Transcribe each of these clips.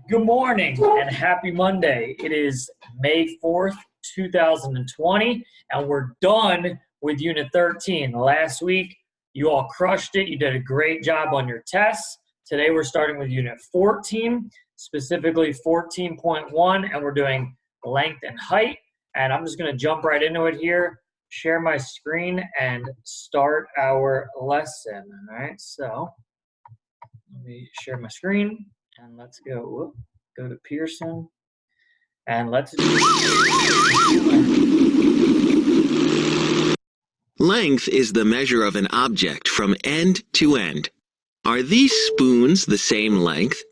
Good morning and happy Monday. It is May 4th, 2020, and we're done with Unit 13. Last week, you all crushed it. You did a great job on your tests. Today, we're starting with Unit 14, specifically 14.1, and we're doing length and height. And I'm just going to jump right into it here, share my screen, and start our lesson. All right, so let me share my screen. And let's go to Pearson, and let's do Length is the measure of an object from end to end. Are these spoons the same length?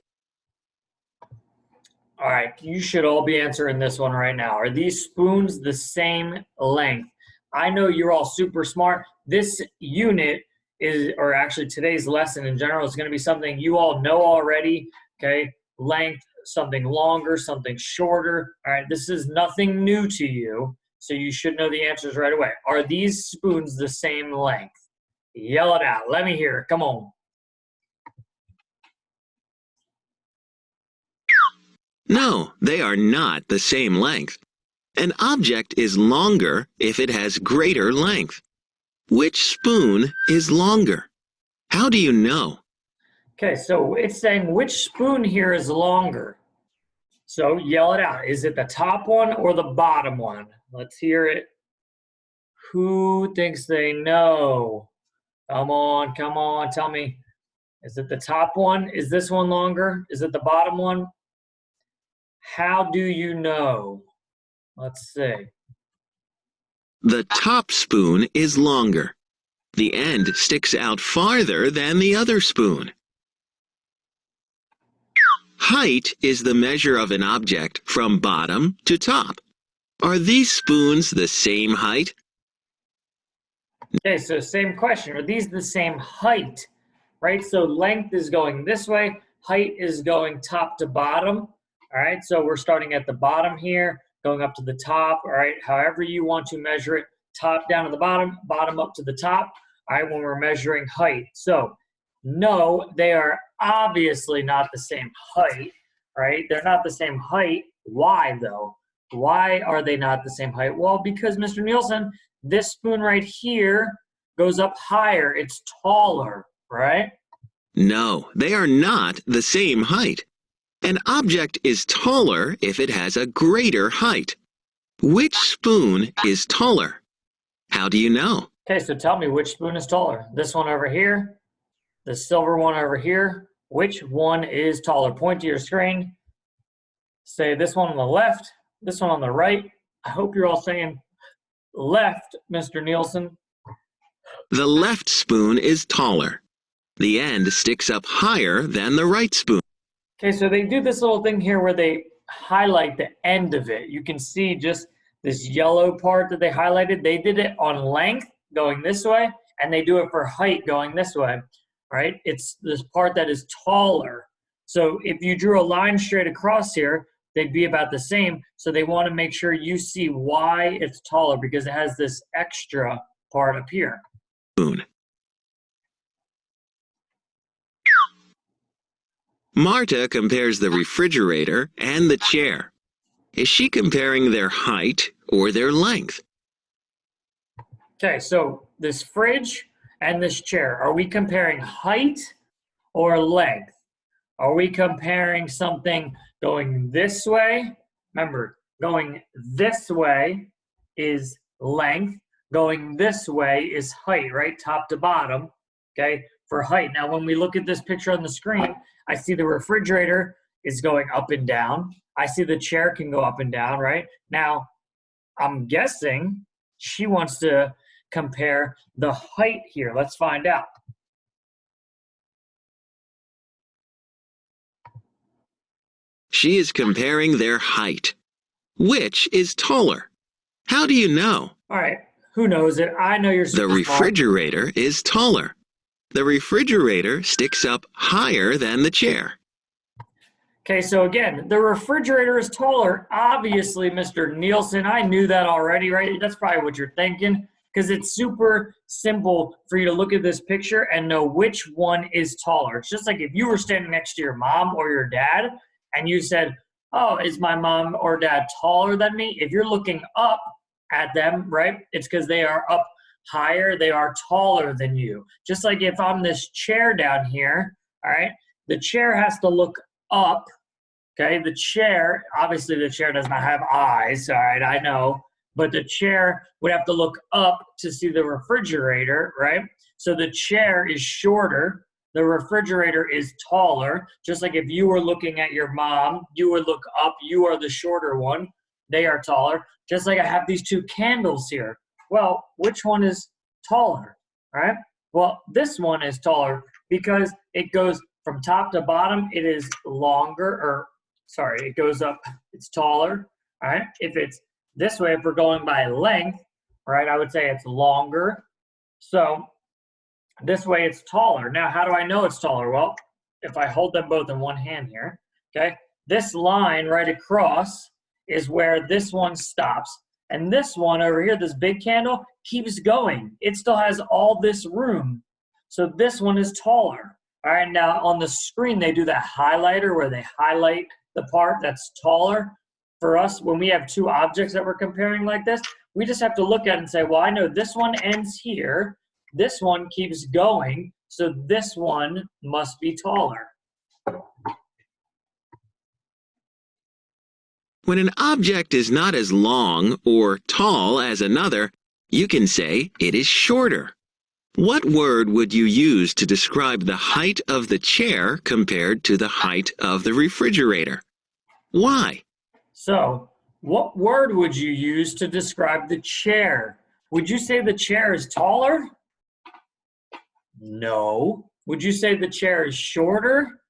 All right, you should all be answering this one right now. Are these spoons the same length? I know you're all super smart. This unit is, or actually today's lesson in general, is going to be something you all know already. Okay, length, something longer, something shorter. All right, this is nothing new to you, so you should know the answers right away. Are these spoons the same length? Yell it out. Let me hear it. Come on. No, they are not the same length. An object is longer if it has greater length. Which spoon is longer? How do you know? Okay, so it's saying which spoon here is longer. So yell it out. Is it the top one or the bottom one? Let's hear it. Who thinks they know? Come on, tell me. Is it the top one? Is this one longer? Is it the bottom one? How do you know? Let's see. The top spoon is longer. The end sticks out farther than the other spoon. Height is the measure of an object from bottom to top. Are these spoons the same height? Okay, so same question. Are these the same height? Right, so length is going this way. Height is going top to bottom. All right, so we're starting at the bottom here, going up to the top. All right, however you want to measure it, top down to the bottom, bottom up to the top. All right, when we're measuring height. So no, they are obviously not the same height, right? They're not the same height. Why, though? Why are they not the same height? Well, because, Mr. Nielsen, this spoon right here goes up higher. It's taller, right? No, they are not the same height. An object is taller if it has a greater height. Which spoon is taller? How do you know? Okay, so tell me which spoon is taller. This one over here, the silver one over here. Which one is taller? Point to your screen. Say this one on the left, this one on the right. I hope you're all saying left, Mr. Nielsen. The left spoon is taller. The end sticks up higher than the right spoon. Okay, so they do this little thing here where they highlight the end of it. You can see just this yellow part that they highlighted. They did it on length going this way, and they do it for height going this way, right? It's this part that is taller. So if you drew a line straight across here, they'd be about the same. So they want to make sure you see why it's taller, because it has this extra part up here. Spoon. Marta compares the refrigerator and the chair. Is she comparing their height or their length? Okay, so this fridge and this chair, are we comparing height or length? Are we comparing something going this way? Remember, going this way is length. Going this way is height, right? Top to bottom, okay, for height. Now, when we look at this picture on the screen, I see the refrigerator is going up and down. I see the chair can go up and down, right? Now, I'm guessing she wants to compare the height here. Let's find out. She is comparing their height. Which is taller? How do you know? All right, who knows it? I know you're The refrigerator is taller. The refrigerator sticks up higher than the chair. Okay, so again, the refrigerator is taller. Obviously, Mr. Nielsen, I knew that already, right? That's probably what you're thinking, because it's super simple for you to look at this picture and know which one is taller. It's just like if you were standing next to your mom or your dad, and you said, oh, is my mom or dad taller than me? If you're looking up at them, right, it's because they are up higher, they are taller than you. Just like if I'm this chair down here, all right, the chair has to look up, okay? The chair, obviously the chair does not have eyes, all right, I know, but the chair would have to look up to see the refrigerator, right? So the chair is shorter, the refrigerator is taller. Just like if you were looking at your mom, you would look up, you are the shorter one, they are taller. Just like I have these two candles here. Well, which one is taller, right? Well, this one is taller because it goes from top to bottom, it is longer, or sorry, it goes up, it's taller, all right? If it's this way, if we're going by length, right, I would say it's longer. So this way it's taller. Now, how do I know it's taller? Well, if I hold them both in one hand here, okay, this line right across is where this one stops. And this one over here, this big candle, keeps going. It still has all this room. So this one is taller. All right, now on the screen, they do that highlighter where they highlight the part that's taller. For us, when we have two objects that we're comparing like this, we just have to look at it and say, well, I know this one ends here. This one keeps going, so this one must be taller. When an object is not as long or tall as another, you can say it is shorter. What word would you use to describe the height of the chair compared to the height of the refrigerator? Why? So, what word would you use to describe the chair? Would you say the chair is taller? No. Would you say the chair is shorter?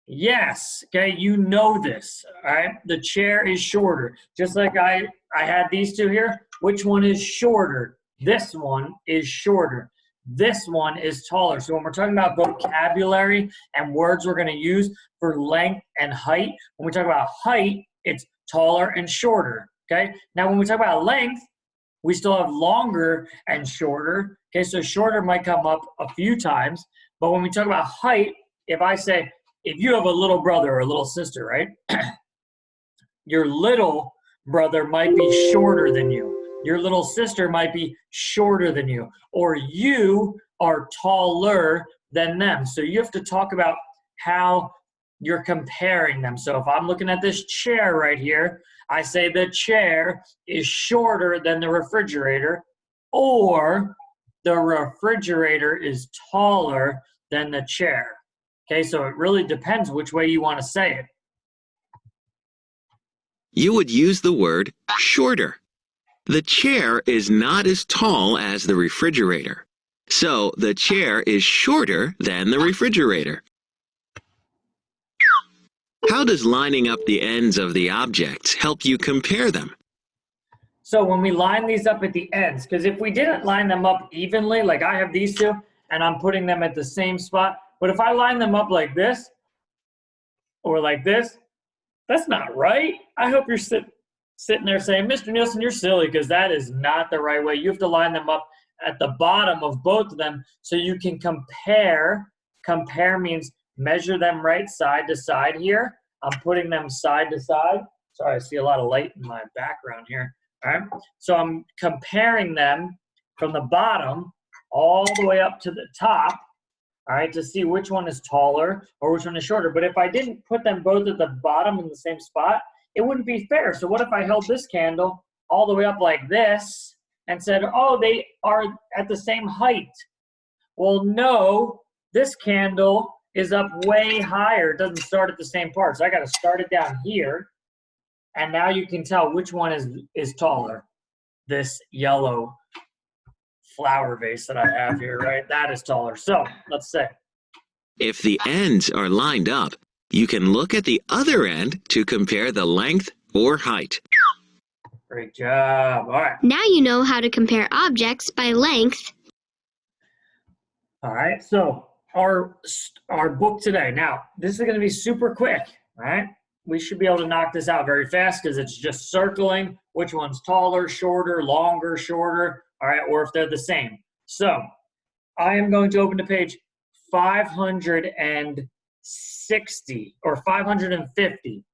Yes. Okay, you know this. All right, the chair is shorter. Just like I had these two here. Which one is shorter? This one is shorter. This one is taller. So when we're talking about vocabulary and words we're going to use for length and height, when we talk about height, it's taller and shorter. Okay. Now when we talk about length, we still have longer and shorter. Okay, so shorter might come up a few times, but when we talk about height, if I say, if you have a little brother or a little sister, right? Your little brother might be shorter than you. Your little sister might be shorter than you, or you are taller than them. So you have to talk about how you're comparing them. So if I'm looking at this chair right here, I say the chair is shorter than the refrigerator, or the refrigerator is taller than the chair. Okay, so it really depends which way you want to say it. You would use the word shorter. The chair is not as tall as the refrigerator, so the chair is shorter than the refrigerator. How does lining up the ends of the objects help you compare them? So when we line these up at the ends, because if we didn't line them up evenly, like I have these two, and I'm putting them at the same spot, but if I line them up like this, or like this, that's not right. I hope you're sitting there saying, Mr. Nielsen, you're silly, because that is not the right way. You have to line them up at the bottom of both of them so you can compare. Compare means measure them right side to side here. I'm putting them side to side. Sorry, I see a lot of light in my background here. All right, so I'm comparing them from the bottom all the way up to the top, all right, to see which one is taller or which one is shorter. But if I didn't put them both at the bottom in the same spot, it wouldn't be fair. So what if I held this candle all the way up like this and said, oh, they are at the same height? Well, no, this candle is up way higher. It doesn't start at the same part. So I got to start it down here. And now you can tell which one is taller. This yellow flower vase that I have here, right? That is taller. So let's say. If the ends are lined up, you can look at the other end to compare the length or height. Great job. All right. Now you know how to compare objects by length. All right. So our book today. Now, this is going to be super quick, right? We should be able to knock this out very fast because it's just circling which one's taller, shorter, longer, shorter, all right, or if they're the same. So I am going to open to page 502. 560 or 550.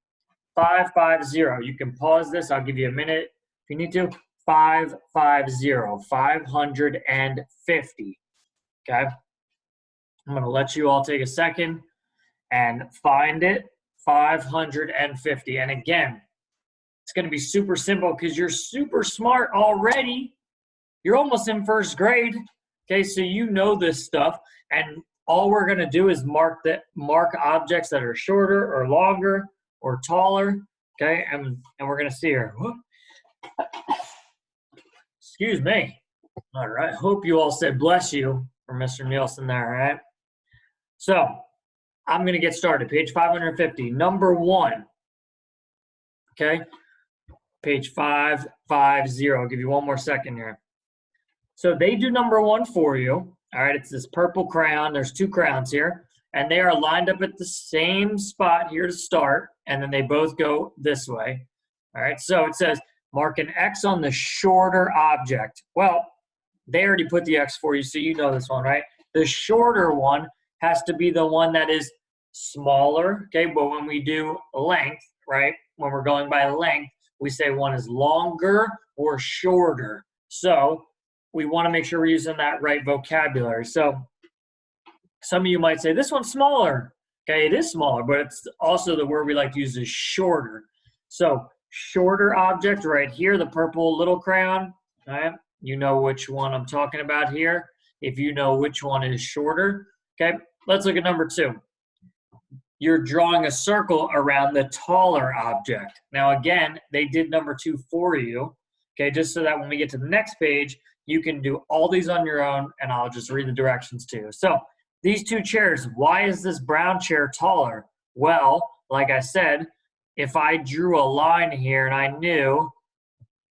550. You can pause this. I'll give you a minute if you need to. 550. 550. Okay. I'm going to let you all take a second and find it. 550. And again, it's going to be super simple because you're super smart already. You're almost in first grade. Okay, so you know this stuff. And all we're going to do is mark objects that are shorter or longer or taller. Okay, and we're going to see here. Excuse me. All right, hope you all said bless you for Mr. Nielsen there, all right? So I'm going to get started. Page 550, number 1. Okay, page 550. I'll give you one more second here. So they do number 1 for you. All right, it's this purple crayon. There's 2 crayons here, and they are lined up at the same spot here to start, and then they both go this way. All right, so it says mark an X on the shorter object. Well, they already put the X for you, so you know this one, right? The shorter one has to be the one that is smaller, okay? But when we do length, right, when we're going by length, we say one is longer or shorter. So we want to make sure we're using that right vocabulary. So some of you might say, this one's smaller. Okay, it is smaller, but it's also the word we like to use is shorter. So shorter object right here, the purple little crayon. All right, you know which one I'm talking about here. If you know which one is shorter. Okay, let's look at number 2. You're drawing a circle around the taller object. Now again, they did number 2 for you. Okay, just so that when we get to the next page, you can do all these on your own, and I'll just read the directions too. So these 2 chairs, why is this brown chair taller? Well, like I said, if I drew a line here and I knew,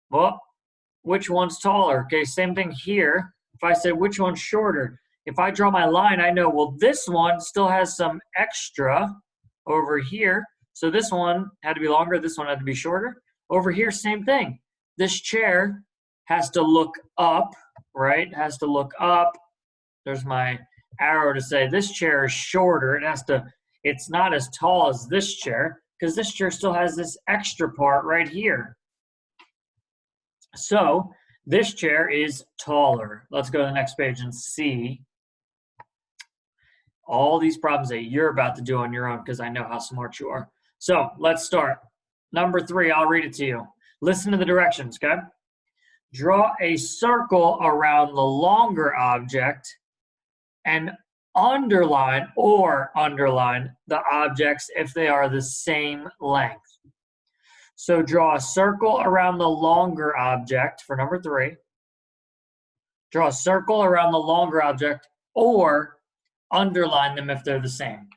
well, which one's taller? Okay, same thing here. If I said which one's shorter, if I draw my line, I know, well, this one still has some extra over here. So this one had to be longer, this one had to be shorter. Over here, same thing. This chair has to look up, right? Has to look up. There's my arrow to say this chair is shorter. It's not as tall as this chair because this chair still has this extra part right here. So this chair is taller. Let's go to the next page and see all these problems that you're about to do on your own because I know how smart you are. So let's start. Number 3, I'll read it to you. Listen to the directions, okay? Draw a circle around the longer object and underline the objects if they are the same length. So draw a circle around the longer object for number 3. Draw a circle around the longer object or underline them if they're the same.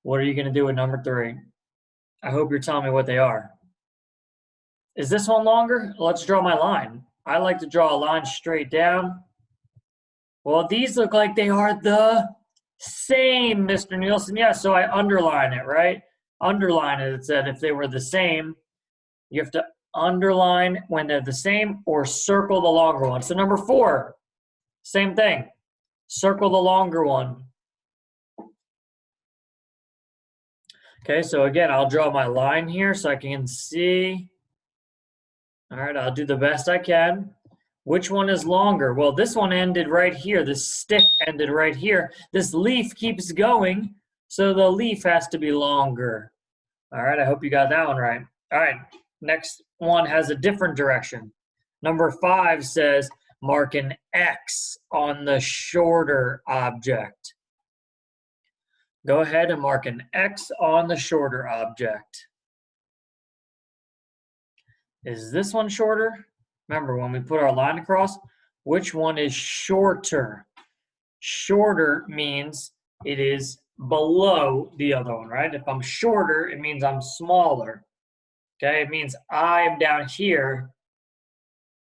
What are you going to do with number 3? I hope you're telling me what they are. Is this one longer? Let's draw my line. I like to draw a line straight down. Well, these look like they are the same, Mr. Nielsen. Yeah, so I underline it, right? Underline it. It said if they were the same, you have to underline when they're the same or circle the longer one. So number 4, same thing. Circle the longer one. Okay, so again, I'll draw my line here so I can see. All right, I'll do the best I can. Which one is longer? Well, this one ended right here. This stick ended right here. This leaf keeps going, so the leaf has to be longer. All right, I hope you got that one right. All right, next one has a different direction. Number 5 says, mark an X on the shorter object. Go ahead and mark an X on the shorter object. Is this one shorter? Remember, when we put our line across, which one is shorter? Shorter means it is below the other one, right? If I'm shorter, it means I'm smaller. Okay, it means I'm down here,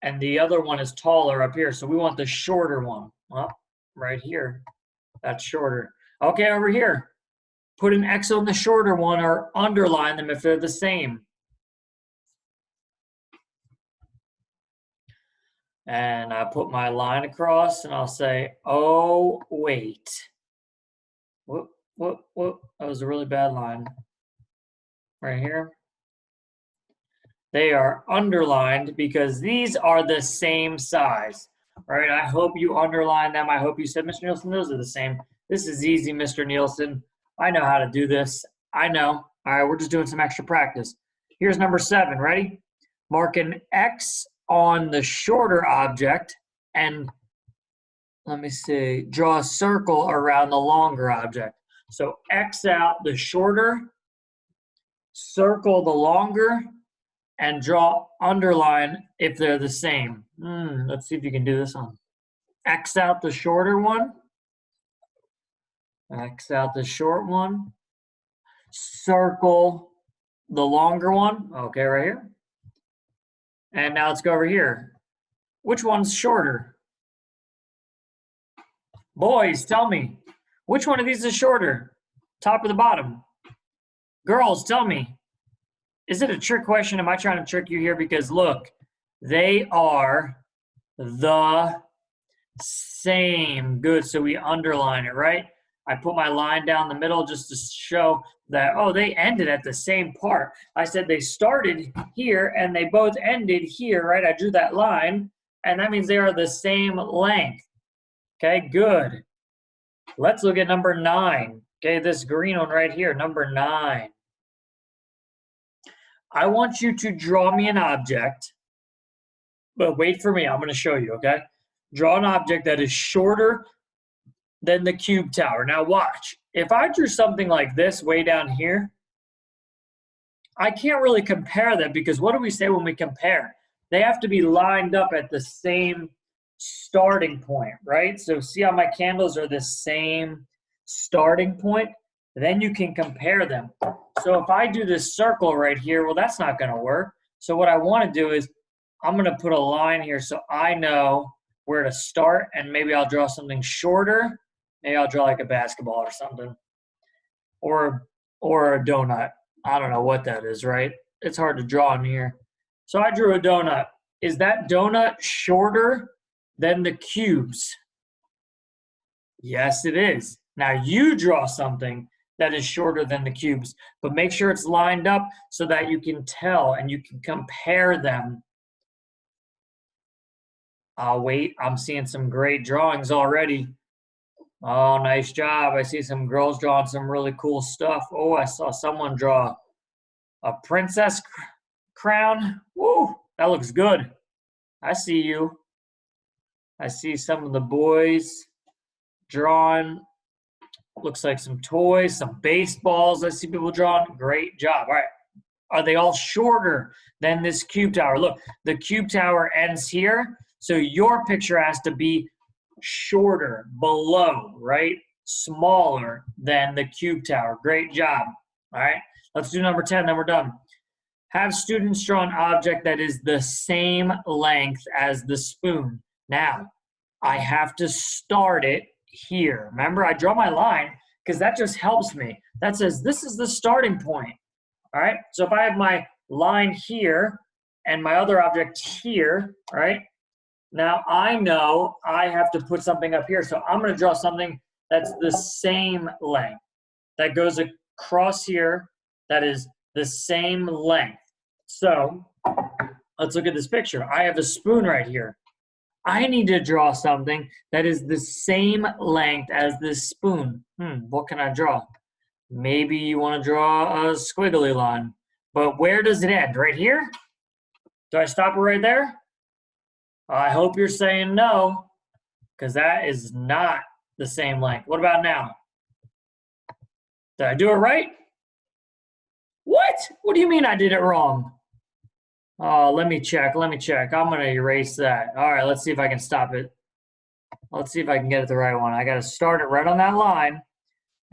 and the other one is taller up here. So we want the shorter one. Well, right here, that's shorter. Okay, over here, put an X on the shorter one or underline them if they're the same. And I put my line across and I'll say, oh, wait. Whoop, whoop, whoop. That was a really bad line. Right here. They are underlined because these are the same size. All right, I hope you underline them. I hope you said, Mr. Nielsen, those are the same. This is easy, Mr. Nielsen. I know how to do this. I know. All right, we're just doing some extra practice. Here's number 7. Ready? Mark an X on the shorter object and, let me see, draw a circle around the longer object. So X out the shorter, circle the longer, and draw underline if they're the same. Let's see if you can do this one. X out the shorter one. X out the short one. Circle the longer one. Okay, right here. And now let's go over here. Which one's shorter? Boys, tell me. Which one of these is shorter? Top or the bottom? Girls, tell me. Is it a trick question? Am I trying to trick you here? Because look, they are the same. Good, so we underline it, right? I put my line down the middle just to show that, oh, they ended at the same part. I said they started here and they both ended here, right? I drew that line, and that means they are the same length. Okay, good. Let's look at number 9. Okay, this green one right here, number 9. I want you to draw me an object, but wait for me. I'm going to show you, okay? Draw an object that is shorter than the cube tower. Now watch. If I drew something like this way down here, I can't really compare them because what do we say when we compare? They have to be lined up at the same starting point, right? So see how my candles are the same starting point? Then you can compare them. So if I do this circle right here, well, that's not going to work. So what I want to do is I'm going to put a line here so I know where to start, and maybe I'll draw something shorter. Maybe I'll draw like a basketball or something, or a donut. I don't know what that is, right? It's hard to draw in here. So I drew a donut. Is that donut shorter than the cubes? Yes, it is. Now you draw something that is shorter than the cubes, but make sure it's lined up so that you can tell and you can compare them. I'll wait. I'm seeing some great drawings already. Oh, nice job. I see some girls drawing some really cool stuff. Oh, I saw someone draw a princess crown. Woo, that looks good. I see you. I see some of the boys drawing. Looks like some toys, some baseballs. I see people drawing. Great job. All right. Are they all shorter than this cube tower? Look, the cube tower ends here. So your picture has to be shorter, below, right? Smaller than the cube tower. Great job. All right. Let's do number 10, then we're done. Have students draw an object that is the same length as the spoon. Now, I have to start it here. Remember, I draw my line because that just helps me. That says this is the starting point. All right. So if I have my line here and my other object here, right? Now I know I have to put something up here. So I'm going to draw something that's the same length. That goes across here. That is the same length. So let's look at this picture. I have a spoon right here. I need to draw something that is the same length as this spoon. What can I draw? Maybe you want to draw a squiggly line. But where does it end? Right here? Do I stop it right there? I hope you're saying no, because that is not the same length. What about now? Did I do it right? What? What do you mean I did it wrong? Oh, let me check. I'm going to erase that. All right, let's see if I can stop it. Let's see if I can get it the right one. I got to start it right on that line,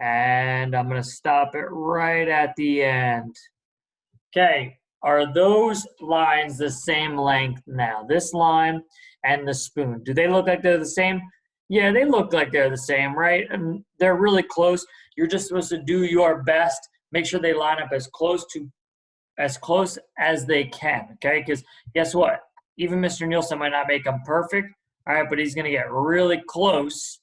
and I'm going to stop it right at the end. Okay, are those lines the same length now? This line and the spoon. Do they look like they're the same? Yeah, they look like they're the same, right? And they're really close. You're just supposed to do your best. Make sure they line up as close as they can, okay? Because guess what? Even Mr. Nielsen might not make them perfect, all right, but he's going to get really close.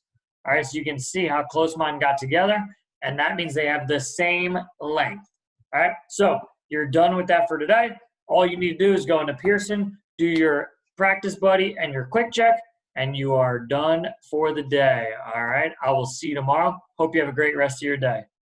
All right, so you can see how close mine got together, and that means they have the same length. All right, so you're done with that for today. All you need to do is go into Pearson, do your practice buddy and your quick check, and you are done for the day. All right, I will see you tomorrow. Hope you have a great rest of your day.